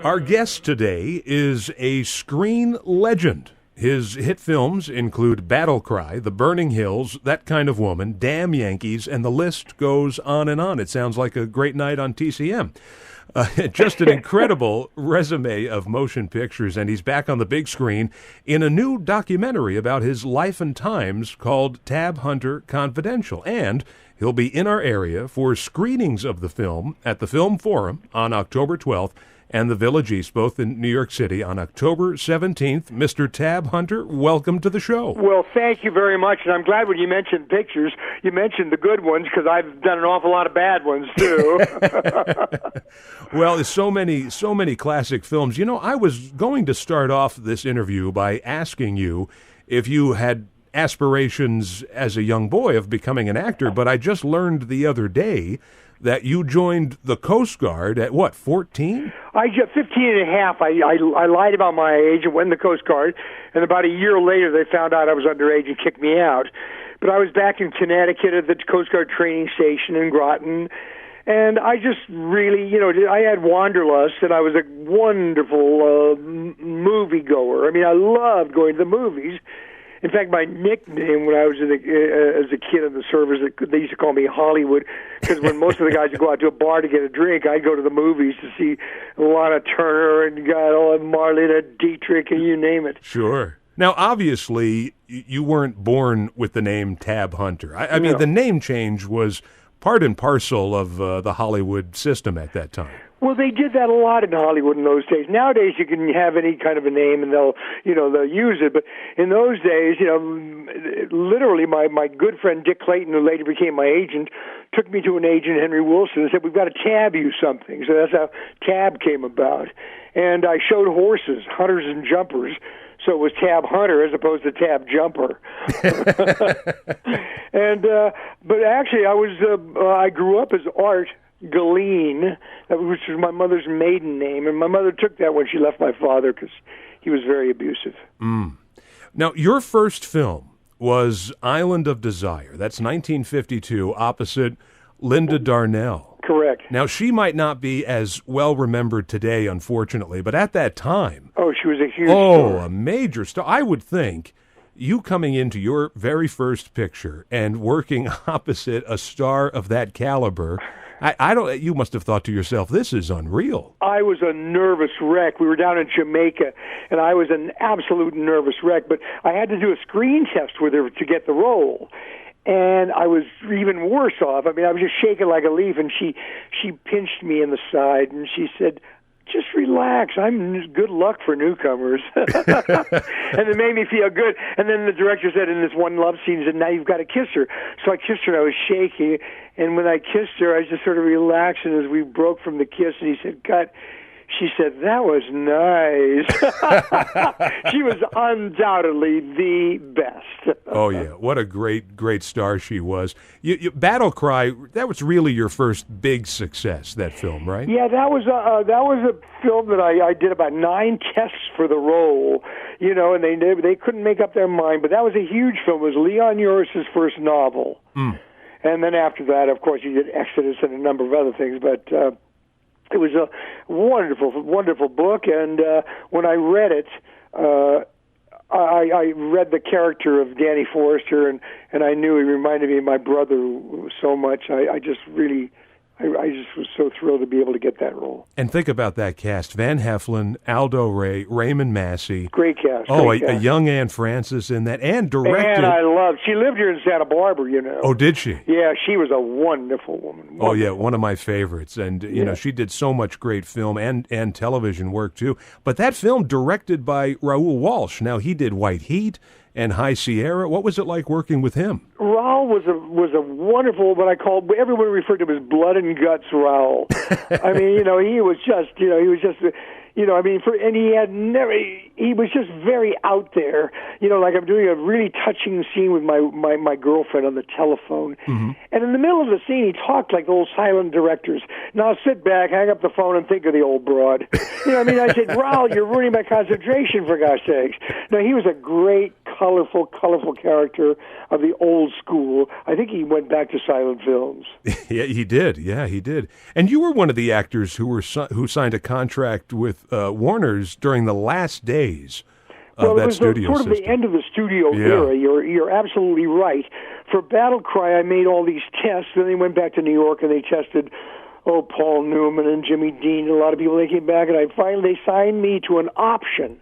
Our guest today is a screen legend. His hit films include Battle Cry, The Burning Hills, That Kind of Woman, Damn Yankees, and the list goes on and on. It sounds like a great night on TCM. Just an incredible resume of motion pictures, and he's back on the big screen in a new documentary about his life and times called Tab Hunter Confidential. And he'll be in our area for screenings of the film at the Film Forum on October 12th and the Village East, both in New York City, on October 17th. Mr. Tab Hunter, welcome to the show. Well, thank you very much, and I'm glad when you mentioned pictures, you mentioned the good ones, because I've done an awful lot of bad ones, too. Well, there's so many classic films. You know, I was going to start off this interview by asking you if you had aspirations as a young boy of becoming an actor, but I just learned the other day that you joined the Coast Guard at, what, 14? 15 and a half. I lied about my age and went in the Coast Guard, and about a year later they found out I was underage and kicked me out. But I was back in Connecticut at the Coast Guard training station in Groton, and I just really, I had wanderlust, and I was a wonderful moviegoer. I mean, I loved going to the movies. In fact, my nickname when I was as a kid in the service, they used to call me Hollywood, because when most of the guys would go out to a bar to get a drink, I'd go to the movies to see Lana Turner and Marlena Dietrich and you name it. Sure. Now, obviously, you weren't born with the name Tab Hunter. I mean, No. The name change was part and parcel of the Hollywood system at that time. Well, they did that a lot in Hollywood in those days. Nowadays, you can have any kind of a name and they'll use it. But in those days, literally, my good friend Dick Clayton, who later became my agent, took me to an agent, Henry Wilson, and said, "We've got to tab you something." So that's how Tab came about. And I showed horses, hunters and jumpers. So it was Tab Hunter as opposed to Tab Jumper. But actually, I grew up as Art Galeen, which was my mother's maiden name, and my mother took that when she left my father because he was very abusive. Now, your first film was Island of Desire. That's 1952, opposite Linda Darnell. Correct. Now, she might not be as well remembered today, unfortunately, but at that time... Oh, she was a huge star. A major star. I would think you coming into your very first picture and working opposite a star of that caliber... You must have thought to yourself, this is unreal. I was a nervous wreck. We were down in Jamaica, and I was an absolute nervous wreck. But I had to do a screen test with her to get the role. And I was even worse off. I mean, I was just shaking like a leaf, and she pinched me in the side, and she said, "Just relax. Good luck for newcomers." And it made me feel good. And then the director said in this one love scene, he said, "Now you've got to kiss her." So I kissed her, and I was shaking. And when I kissed her, I just sort of relaxed. And as we broke from the kiss, and he said, "Cut." She said, "That was nice." She was undoubtedly the best. Oh, yeah. What a great star she was. Battle Cry, that was really your first big success, that film, right? Yeah, that was a film that I did about 9 tests for the role, and they couldn't make up their mind. But that was a huge film. It was Leon Uris's first novel. And then after that, of course, you did Exodus and a number of other things. But it was a wonderful, wonderful book, and when I read it, I read the character of Danny Forrester, and I knew he reminded me of my brother so much. I just was so thrilled to be able to get that role. And think about that cast. Van Heflin, Aldo Ray, Raymond Massey. Great cast. A young Anne Francis in that, and directed. And she lived here in Santa Barbara, Oh, did she? Yeah, she was a wonderful woman. Wonderful. Oh, yeah, one of my favorites. And, she did so much great film and television work, too. But that film directed by Raoul Walsh. Now, he did White Heat and High Sierra. What was it like working with him? Raoul was a wonderful, what I called, everyone referred to him as blood and guts Raoul. I mean, he was just, he was just very out there. Like I'm doing a really touching scene with my girlfriend on the telephone. Mm-hmm. And in the middle of the scene, he talked like those silent directors. Now sit back, hang up the phone, and think of the old broad. I said, Raoul, you're ruining my concentration, for gosh sakes. No, he was a great colorful character of the old school. I think he went back to silent films. Yeah, he did. Yeah, he did. And you were one of the actors who signed a contract with Warner's during the last days of that studio sort of the end of the studio era. You're absolutely right. For Battle Cry, I made all these tests, then they went back to New York and they tested Paul Newman and Jimmy Dean, and a lot of people. They came back, and they signed me to an option.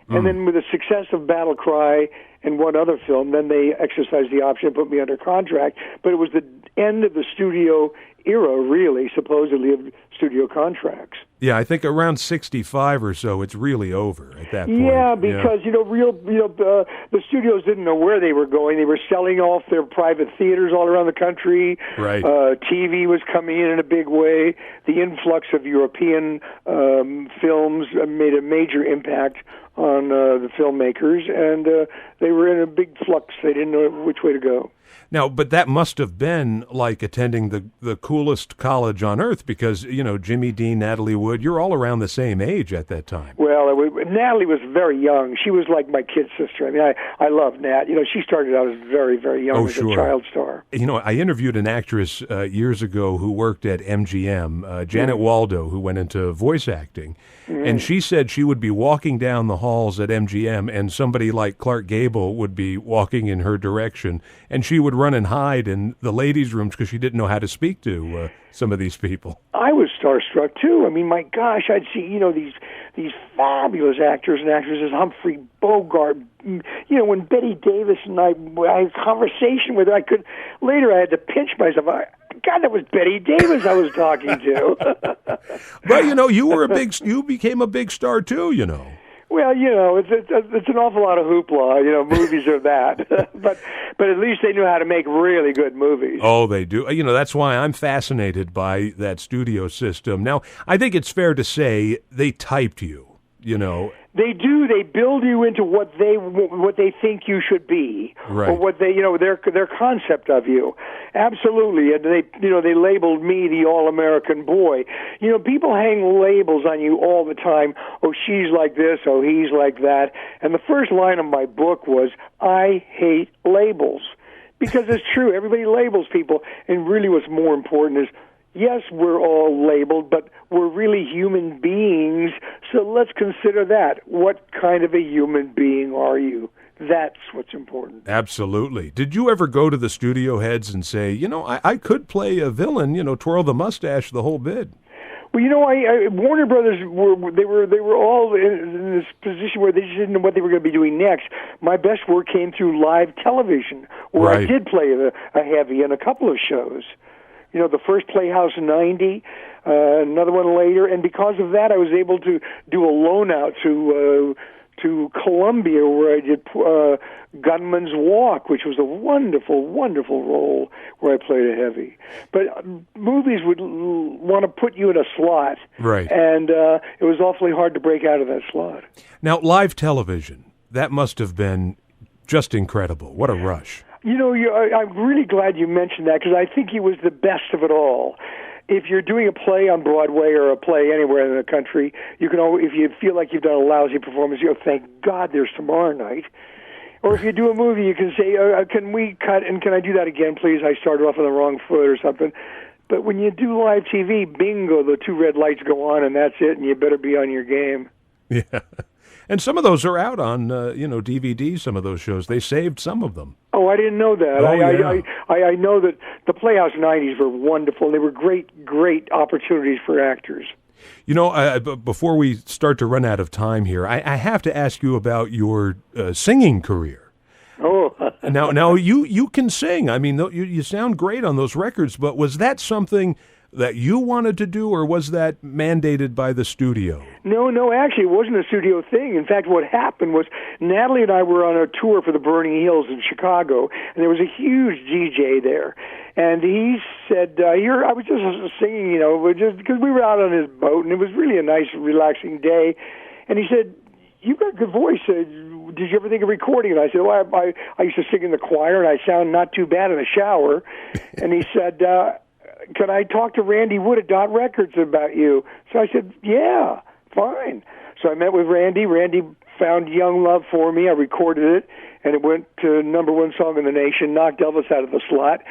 And then with the success of Battle Cry and one other film, then they exercised the option and put me under contract. But it was the end of the studio era, really, supposedly, of studio contracts. Yeah, I think around 65 or so, it's really over at that point. Yeah, because the studios didn't know where they were going. They were selling off their private theaters all around the country. Right. TV was coming in a big way. The influx of European films made a major impact on the filmmakers, and they were in a big flux. They didn't know which way to go. Now, but that must have been like attending the coolest college on earth because, Jimmy Dean, Natalie Wood, you're all around the same age at that time. Well, Natalie was very young. She was like my kid sister. I mean, I love Nat. She started out as very, very young as a child star. I interviewed an actress years ago who worked at MGM, Janet Waldo, who went into voice acting. And she said she would be walking down the halls at MGM and somebody like Clark Gable would be walking in her direction. And she would run and hide in the ladies' rooms because she didn't know how to speak to some of these people. I was starstruck, too. I mean, my gosh, I'd see, these fabulous actors and actresses, Humphrey Bogart. When Betty Davis and I had a conversation with her, later I had to pinch myself. God, that was Betty Davis I was talking to. But, you became a big star, too, Well, it's an awful lot of hoopla. Movies are that, but at least they knew how to make really good movies. Oh, they do. That's why I'm fascinated by that studio system. Now, I think it's fair to say they typed you. They do. They build you into what they think you should be, right. Or what they their concept of you. Absolutely, and they labeled me the all-American boy. People hang labels on you all the time. Oh, she's like this. Oh, he's like that. And the first line of my book was, "I hate labels," because it's true. Everybody labels people, and really, what's more important is, yes, we're all labeled, but we're really human beings, so let's consider that. What kind of a human being are you? That's what's important. Absolutely. Did you ever go to the studio heads and say, I could play a villain, twirl the mustache, the whole bit? Well, Warner Brothers were all in this position where they just didn't know what they were going to be doing next. My best work came through live television, where right. I did play a heavy in a couple of shows. The first Playhouse 90, another one later, and because of that, I was able to do a loan out to Columbia, where I did Gunman's Walk, which was a wonderful, wonderful role where I played a heavy. But movies would want to put you in a slot, right? And it was awfully hard to break out of that slot. Now, live television, that must have been just incredible. What a rush. I'm really glad you mentioned that because I think it was the best of it all. If you're doing a play on Broadway or a play anywhere in the country, you can always, if you feel like you've done a lousy performance, you go, thank God there's tomorrow night. Or if you do a movie, you can say, can we cut, and can I do that again, please? I started off on the wrong foot or something. But when you do live TV, bingo, the two red lights go on, and that's it, and you better be on your game. Yeah. And some of those are out on, DVD, some of those shows. They saved some of them. Oh, I didn't know that. I know that the Playhouse 90s were wonderful. They were great opportunities for actors. Before we start to run out of time here, I have to ask you about your singing career. Oh. Now you can sing. I mean, you sound great on those records, but was that something that you wanted to do, or was that mandated by the studio? No, actually, it wasn't a studio thing. In fact, what happened was Natalie and I were on a tour for the Burning Hills in Chicago, and there was a huge DJ there. And he said, I was just singing, just because we were out on his boat, and it was really a nice, relaxing day. And he said, "You've got a good voice. Did you ever think of recording it?" And I said, "Well, I used to sing in the choir, and I sound not too bad in the shower." And he said, "Can I talk to Randy Wood at Dot Records about you?" So I said, "Yeah, fine." So I met with Randy. Randy found Young Love for me. I recorded it, and it went to #1 song in the nation, knocked Elvis out of the slot.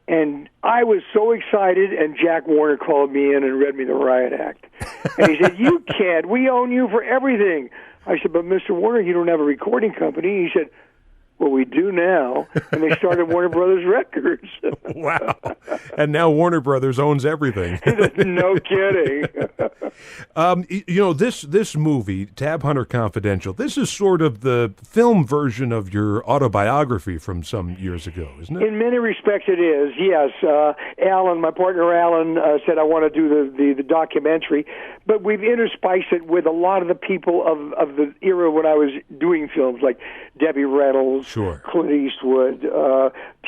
And I was so excited, and Jack Warner called me in and read me the riot act. And he said, "You can't. We own you for everything." I said, "But Mr. Warner, you don't have a recording company." He said, "Well, we do now." And they started Warner Brothers Records. Wow. And now Warner Brothers owns everything. No kidding. This movie, Tab Hunter Confidential, this is sort of the film version of your autobiography from some years ago, isn't it? In many respects it is, yes. Alan, my partner Alan, said, "I want to do the documentary." But we've interspiced it with a lot of the people of the era when I was doing films, like Debbie Reynolds, sure, Clint Eastwood,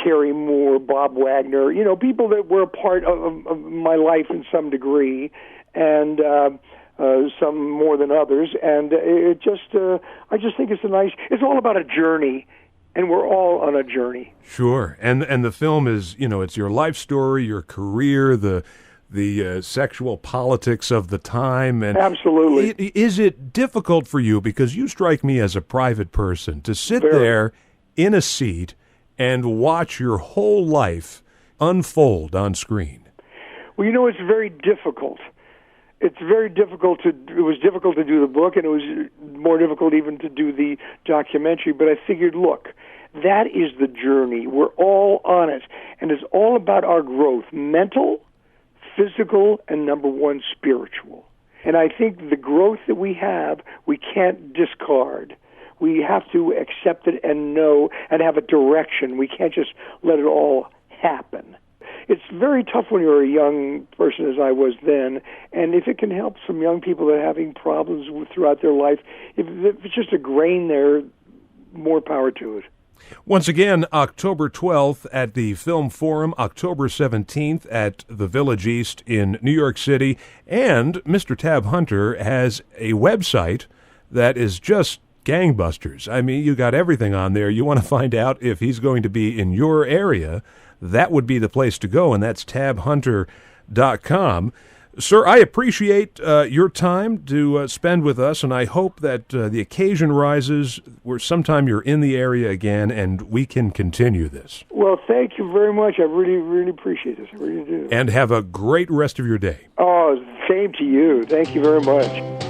Terry Moore, Bob Wagner, people that were a part of my life in some degree, and some more than others. And I just think it's all about a journey, and we're all on a journey. Sure. And the film is, it's your life story, your career, the sexual politics of the time. And absolutely. Is it difficult for you, because you strike me as a private person, to sit there in a seat and watch your whole life unfold on screen? Well, it's very difficult. It was difficult to do the book, and it was more difficult even to do the documentary. But I figured, look, that is the journey. We're all on it. And it's all about our growth, mental, physical, and #1, spiritual. And I think the growth that we have, we can't discard. We have to accept it and know and have a direction. We can't just let it all happen. It's very tough when you're a young person, as I was then, and if it can help some young people that are having problems throughout their life, if it's just a grain there, more power to it. Once again, October 12th at the Film Forum, October 17th at the Village East in New York City, and Mr. Tab Hunter has a website that is just gangbusters. I mean, you got everything on there. You want to find out if he's going to be in your area, that would be the place to go, and that's tabhunter.com. Sir, I appreciate your time to spend with us, and I hope that the occasion rises where sometime you're in the area again and we can continue this. Well, thank you very much. I really, really appreciate this. I really do. And have a great rest of your day. Oh, same to you. Thank you very much.